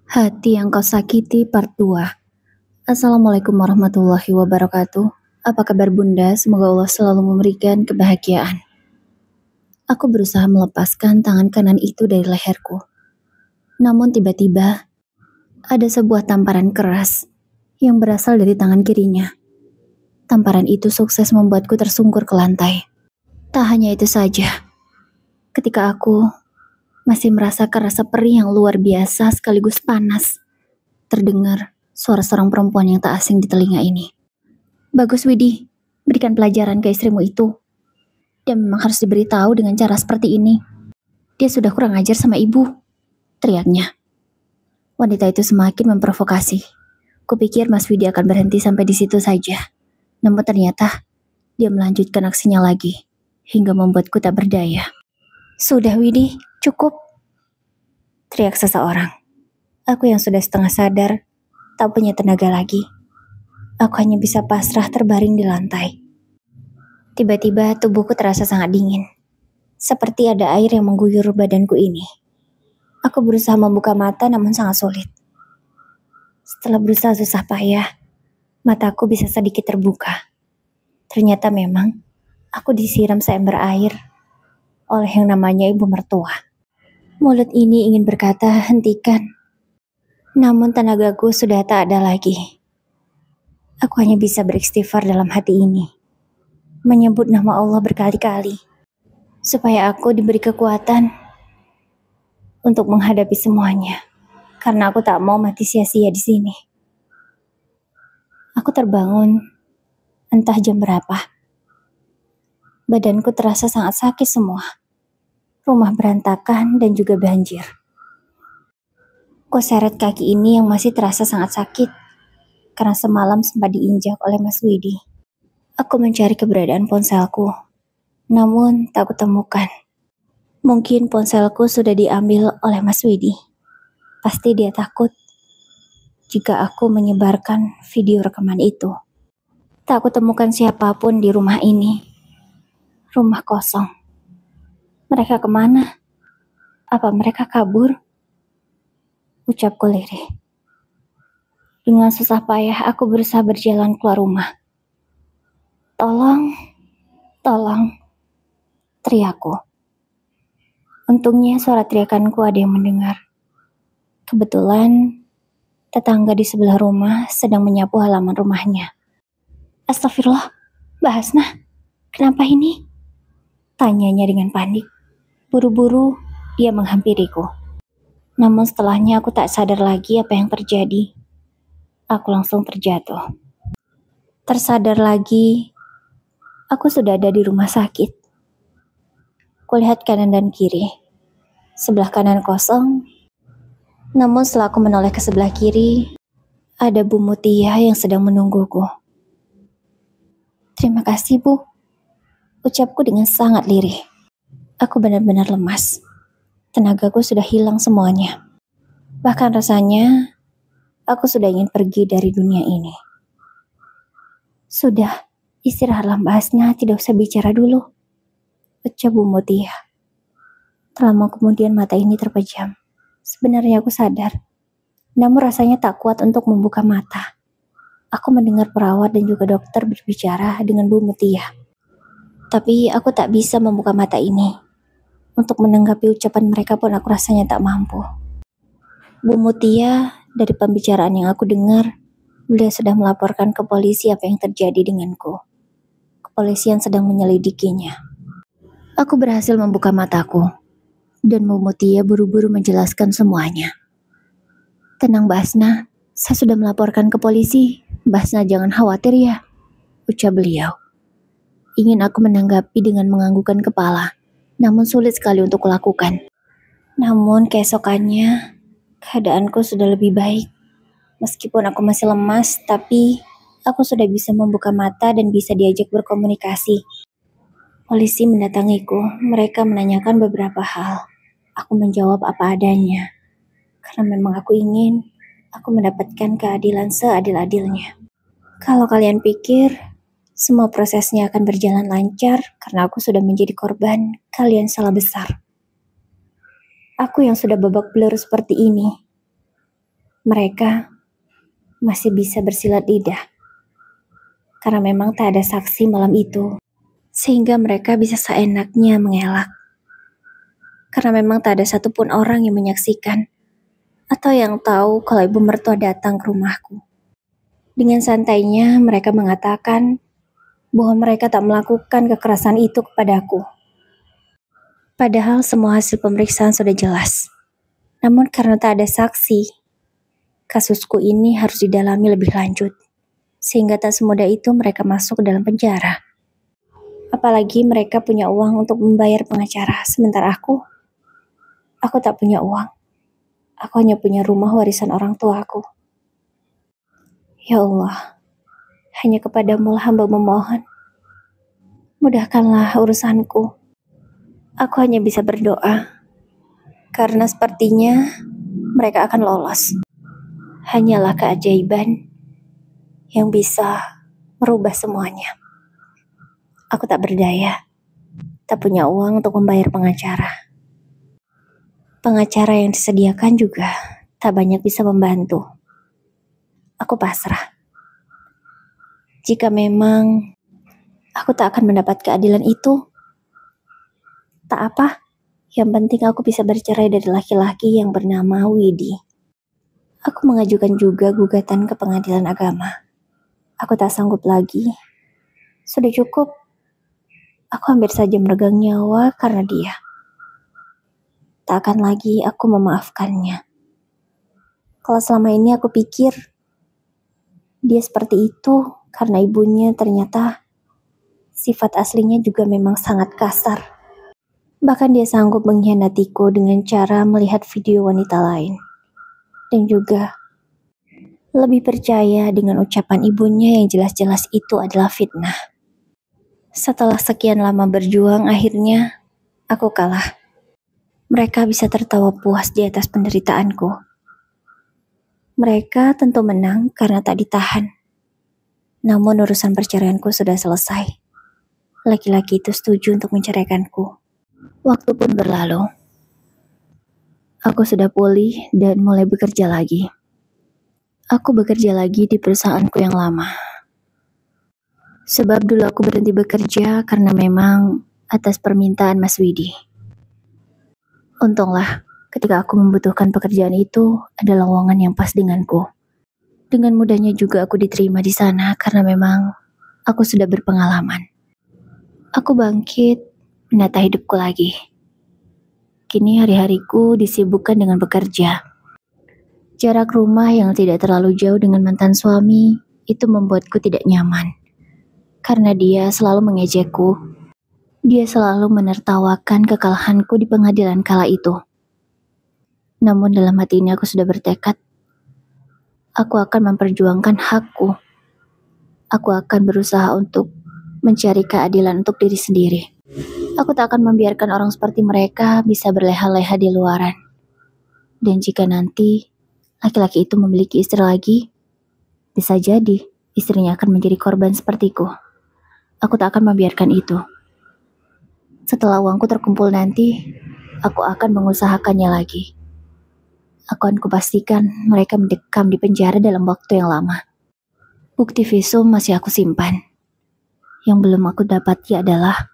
Hati yang kau sakiti part 2. Assalamualaikum warahmatullahi wabarakatuh. Apa kabar bunda? Semoga Allah selalu memberikan kebahagiaan. Aku berusaha melepaskan tangan kanan itu dari leherku. Namun tiba-tiba ada sebuah tamparan keras yang berasal dari tangan kirinya. Tamparan itu sukses membuatku tersungkur ke lantai. Tak hanya itu saja. Ketika aku masih merasakan rasa perih yang luar biasa sekaligus panas, terdengar suara seorang perempuan yang tak asing di telinga ini. Bagus Widi, berikan pelajaran ke istrimu itu. Dia memang harus diberitahu dengan cara seperti ini. Dia sudah kurang ajar sama ibu, teriaknya. Wanita itu semakin memprovokasi. Kupikir Mas Widi akan berhenti sampai di situ saja. Namun ternyata dia melanjutkan aksinya lagi, hingga membuatku tak berdaya. Sudah Widi, cukup, teriak seseorang. Aku yang sudah setengah sadar, tak punya tenaga lagi. Aku hanya bisa pasrah terbaring di lantai. Tiba-tiba tubuhku terasa sangat dingin. Seperti ada air yang mengguyur badanku ini. Aku berusaha membuka mata namun sangat sulit. Setelah berusaha susah payah, mataku bisa sedikit terbuka. Ternyata memang aku disiram seember air oleh yang namanya ibu mertua. Mulut ini ingin berkata hentikan, namun tenagaku sudah tak ada lagi. Aku hanya bisa beristighfar dalam hati ini, menyebut nama Allah berkali-kali, supaya aku diberi kekuatan untuk menghadapi semuanya, karena aku tak mau mati sia-sia di sini. Aku terbangun, entah jam berapa. Badanku terasa sangat sakit semua. Rumah berantakan dan juga banjir. Kuseret kaki ini yang masih terasa sangat sakit, karena semalam sempat diinjak oleh Mas Widi. Aku mencari keberadaan ponselku, namun tak kutemukan. Mungkin ponselku sudah diambil oleh Mas Widi. Pasti dia takut jika aku menyebarkan video rekaman itu. Tak kutemukan siapapun di rumah ini. Rumah kosong. Mereka kemana? Apa mereka kabur? Ucapku lirih. Dengan susah payah aku berusaha berjalan keluar rumah. Tolong, tolong, teriakku. Untungnya suara teriakanku ada yang mendengar. Kebetulan tetangga di sebelah rumah sedang menyapu halaman rumahnya. Astagfirullah, Mbak Hasnah, kenapa ini? Tanyanya dengan panik. Buru-buru dia menghampiriku. Namun setelahnya aku tak sadar lagi apa yang terjadi. Aku langsung terjatuh. Tersadar lagi, aku sudah ada di rumah sakit. Kulihat kanan dan kiri. Sebelah kanan kosong. Namun setelah aku menoleh ke sebelah kiri, ada Bu Mutia yang sedang menungguku. Terima kasih Bu, ucapku dengan sangat lirih. Aku benar-benar lemas. Tenagaku sudah hilang semuanya. Bahkan rasanya aku sudah ingin pergi dari dunia ini. Sudah, istirahatlah Mbak Hasnah, tidak usah bicara dulu, ucap Bu Mutia. Tak lama kemudian mata ini terpejam. Sebenarnya aku sadar, namun rasanya tak kuat untuk membuka mata. Aku mendengar perawat dan juga dokter berbicara dengan Bu Mutia. Tapi aku tak bisa membuka mata ini. Untuk menanggapi ucapan mereka pun aku rasanya tak mampu. Bu Mutia, dari pembicaraan yang aku dengar, beliau sudah melaporkan ke polisi apa yang terjadi denganku. Kepolisian sedang menyelidikinya. Aku berhasil membuka mataku, dan Bu Mutia buru-buru menjelaskan semuanya. Tenang Mbak Hasnah, saya sudah melaporkan ke polisi. Mbak Hasnah jangan khawatir ya, ucap beliau. Ingin aku menanggapi dengan menganggukkan kepala, namun sulit sekali untuk kulakukan. Namun keesokannya, keadaanku sudah lebih baik. Meskipun aku masih lemas, tapi aku sudah bisa membuka mata dan bisa diajak berkomunikasi. Polisi mendatangiku, mereka menanyakan beberapa hal. Aku menjawab apa adanya. Karena memang aku ingin aku mendapatkan keadilan seadil-adilnya. Kalau kalian pikir semua prosesnya akan berjalan lancar karena aku sudah menjadi korban, kalian salah besar. Aku yang sudah babak belur seperti ini, Mereka masih bisa bersilat lidah karena memang tak ada saksi malam itu, sehingga mereka bisa seenaknya mengelak. Karena memang tak ada satupun orang yang menyaksikan atau yang tahu kalau ibu mertua datang ke rumahku. Dengan santainya mereka mengatakan bahwa mereka tak melakukan kekerasan itu kepadaku. Padahal semua hasil pemeriksaan sudah jelas. Namun karena tak ada saksi, kasusku ini harus didalami lebih lanjut. Sehingga tak semudah itu mereka masuk ke dalam penjara. Apalagi mereka punya uang untuk membayar pengacara, sementara aku tak punya uang. Aku hanya punya rumah warisan orang tuaku. Ya Allah, hanya kepadamu lah hamba memohon. Mudahkanlah urusanku. Aku hanya bisa berdoa, karena sepertinya mereka akan lolos. Hanyalah keajaiban yang bisa merubah semuanya. Aku tak berdaya, tak punya uang untuk membayar pengacara. Pengacara yang disediakan juga tak banyak bisa membantu. Aku pasrah. Jika memang aku tak akan mendapat keadilan itu, tak apa. Yang penting aku bisa bercerai dari laki-laki yang bernama Widi. Aku mengajukan juga gugatan ke pengadilan agama. Aku tak sanggup lagi. Sudah cukup. Aku hampir saja meregang nyawa karena dia. Tak akan lagi aku memaafkannya. Kalau selama ini aku pikir dia seperti itu karena ibunya ternyata sifat aslinya juga memang sangat kasar. Bahkan dia sanggup mengkhianatiku dengan cara melihat video wanita lain. Dan juga lebih percaya dengan ucapan ibunya yang jelas-jelas itu adalah fitnah. Setelah sekian lama berjuang, akhirnya aku kalah. Mereka bisa tertawa puas di atas penderitaanku. Mereka tentu menang karena tak ditahan. Namun urusan perceraianku sudah selesai. Laki-laki itu setuju untuk menceraikanku. Waktu pun berlalu. Aku sudah pulih dan mulai bekerja lagi. Aku bekerja lagi di perusahaanku yang lama. Sebab dulu aku berhenti bekerja karena memang atas permintaan Mas Widi. Untunglah, ketika aku membutuhkan pekerjaan itu ada lowongan yang pas denganku. Dengan mudahnya juga aku diterima di sana karena memang aku sudah berpengalaman. Aku bangkit, menata hidupku lagi. Kini hari-hariku disibukkan dengan bekerja. Jarak rumah yang tidak terlalu jauh dengan mantan suami itu membuatku tidak nyaman. Karena dia selalu mengejekku. Dia selalu menertawakan kekalahanku di pengadilan kala itu. Namun dalam hati ini aku sudah bertekad. Aku akan memperjuangkan hakku. Aku akan berusaha untuk mencari keadilan untuk diri sendiri. Aku tak akan membiarkan orang seperti mereka bisa berleha-leha di luaran. Dan jika nanti laki-laki itu memiliki istri lagi, bisa jadi istrinya akan menjadi korban sepertiku. Aku tak akan membiarkan itu. Setelah uangku terkumpul nanti, aku akan mengusahakannya lagi. Aku akan kupastikan mereka mendekam di penjara dalam waktu yang lama. Bukti visum masih aku simpan. Yang belum aku dapati adalah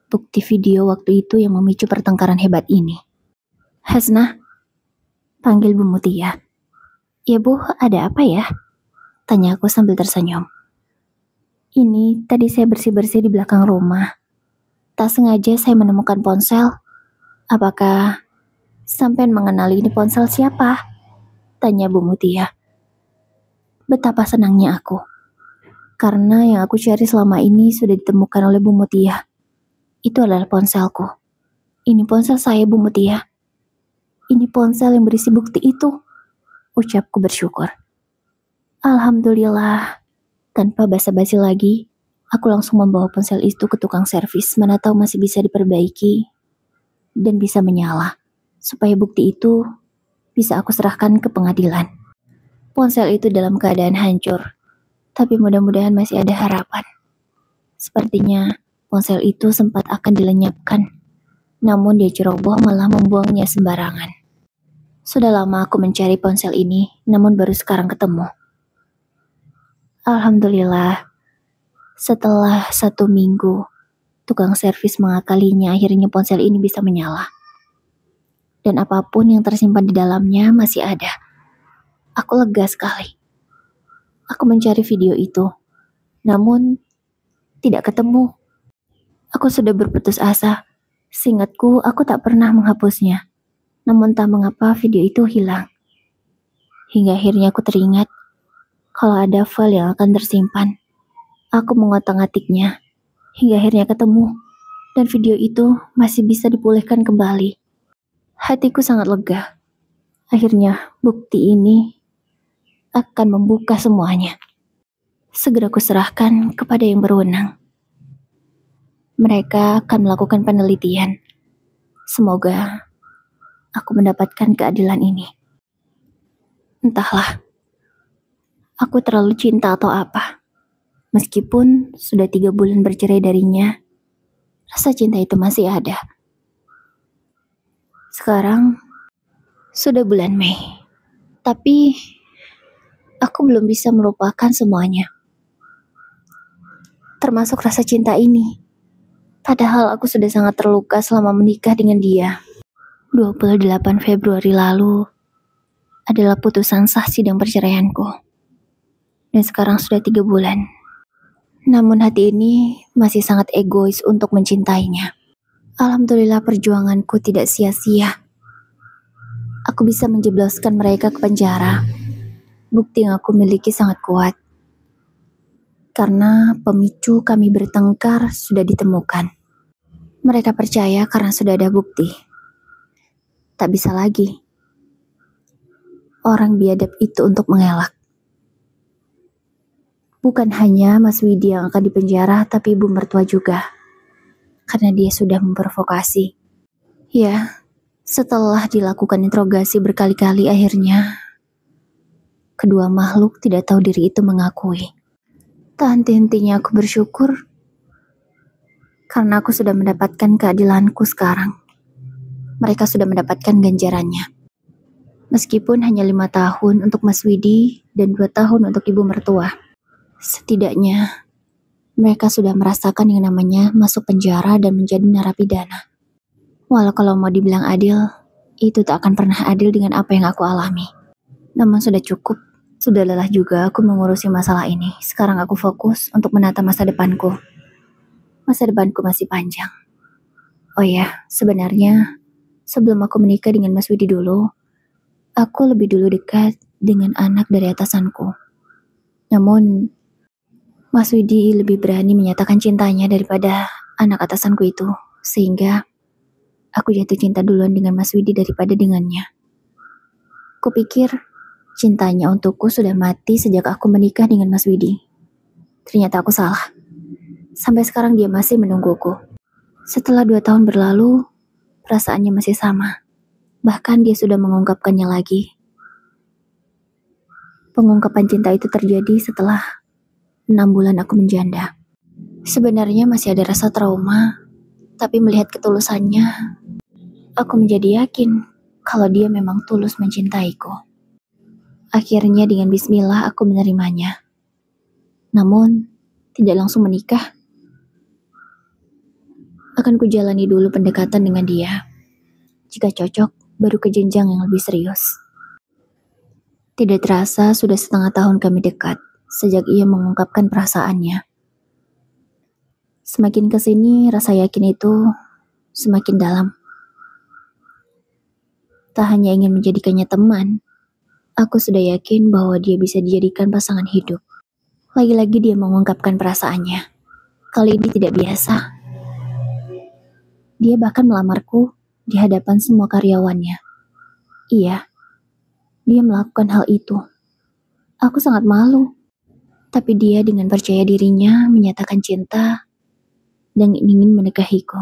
bukti video waktu itu yang memicu pertengkaran hebat ini. Hasnah, panggil Bu Mutia. Ya Bu, ada apa ya? Tanya aku sambil tersenyum. Ini tadi saya bersih-bersih di belakang rumah. Tak sengaja saya menemukan ponsel. Apakah sampean mengenali ini ponsel siapa? Tanya Bu Mutia. Betapa senangnya aku. Karena yang aku cari selama ini sudah ditemukan oleh Bu Mutia. Itu adalah ponselku. Ini ponsel saya, Bu Mutia. Ini ponsel yang berisi bukti itu. Ucapku bersyukur. Alhamdulillah. Tanpa basa-basi lagi, aku langsung membawa ponsel itu ke tukang servis, mana tahu masih bisa diperbaiki dan bisa menyala, supaya bukti itu bisa aku serahkan ke pengadilan. Ponsel itu dalam keadaan hancur, tapi mudah-mudahan masih ada harapan. Sepertinya ponsel itu sempat akan dilenyapkan, namun dia ceroboh malah membuangnya sembarangan. Sudah lama aku mencari ponsel ini, namun baru sekarang ketemu. Alhamdulillah, setelah 1 minggu, tukang servis mengakalinya, akhirnya ponsel ini bisa menyala. Dan apapun yang tersimpan di dalamnya masih ada. Aku lega sekali. Aku mencari video itu, namun tidak ketemu. Aku sudah berputus asa. Seingatku, aku tak pernah menghapusnya. Namun tak mengapa video itu hilang. Hingga akhirnya aku teringat kalau ada file yang akan tersimpan. Aku mengotak-atiknya hingga akhirnya ketemu. Dan video itu masih bisa dipulihkan kembali. Hatiku sangat lega. Akhirnya bukti ini akan membuka semuanya. Segera kuserahkan kepada yang berwenang. Mereka akan melakukan penelitian. Semoga aku mendapatkan keadilan ini. Entahlah, aku terlalu cinta atau apa. Meskipun sudah 3 bulan bercerai darinya, rasa cinta itu masih ada. Sekarang sudah bulan Mei, tapi aku belum bisa melupakan semuanya. Termasuk rasa cinta ini. Padahal aku sudah sangat terluka selama menikah dengan dia. 28 Februari lalu adalah putusan sah sidang perceraianku. Dan sekarang sudah 3 bulan. Namun hati ini masih sangat egois untuk mencintainya. Alhamdulillah perjuanganku tidak sia-sia. Aku bisa menjebloskan mereka ke penjara. Bukti yang aku miliki sangat kuat. Karena pemicu kami bertengkar sudah ditemukan. Mereka percaya karena sudah ada bukti. Tak bisa lagi. Orang biadab itu untuk mengelak. Bukan hanya Mas Widi yang akan dipenjara, tapi ibu mertua juga. Karena dia sudah memprovokasi. Ya, setelah dilakukan interogasi berkali-kali akhirnya, kedua makhluk tidak tahu diri itu mengakui. Tak henti-hentinya aku bersyukur, karena aku sudah mendapatkan keadilanku sekarang. Mereka sudah mendapatkan ganjarannya. Meskipun hanya 5 tahun untuk Mas Widi dan 2 tahun untuk ibu mertua. Setidaknya, mereka sudah merasakan yang namanya masuk penjara dan menjadi narapidana. Walau kalau mau dibilang adil, itu tak akan pernah adil dengan apa yang aku alami. Namun sudah cukup, sudah lelah juga aku mengurusi masalah ini. Sekarang aku fokus untuk menata masa depanku. Masa depanku masih panjang. Oh ya, sebenarnya sebelum aku menikah dengan Mas Widi dulu, aku lebih dulu dekat dengan anak dari atasanku. Namun, Mas Widi lebih berani menyatakan cintanya daripada anak atasanku itu, sehingga aku jatuh cinta duluan dengan Mas Widi daripada dengannya. Kupikir cintanya untukku sudah mati sejak aku menikah dengan Mas Widi. Ternyata aku salah. Sampai sekarang dia masih menungguku. Setelah 2 tahun berlalu, perasaannya masih sama. Bahkan dia sudah mengungkapkannya lagi. Pengungkapan cinta itu terjadi setelah 6 bulan aku menjanda. Sebenarnya masih ada rasa trauma, tapi melihat ketulusannya, aku menjadi yakin kalau dia memang tulus mencintaiku. Akhirnya dengan bismillah aku menerimanya. Namun, tidak langsung menikah. Akan kujalani dulu pendekatan dengan dia. Jika cocok, baru ke jenjang yang lebih serius. Tidak terasa sudah setengah tahun kami dekat. Sejak ia mengungkapkan perasaannya. Semakin kesini, rasa yakin itu semakin dalam. Tak hanya ingin menjadikannya teman, aku sudah yakin bahwa dia bisa dijadikan pasangan hidup. Lagi-lagi dia mengungkapkan perasaannya. Kali ini tidak biasa. Dia bahkan melamarku di hadapan semua karyawannya. Iya, dia melakukan hal itu. Aku sangat malu. Tapi dia dengan percaya dirinya menyatakan cinta dan ingin menikahiku.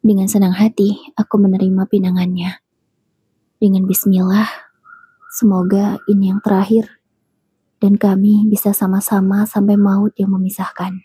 Dengan senang hati, aku menerima pinangannya. Dengan bismillah, semoga ini yang terakhir dan kami bisa sama-sama sampai maut yang memisahkan.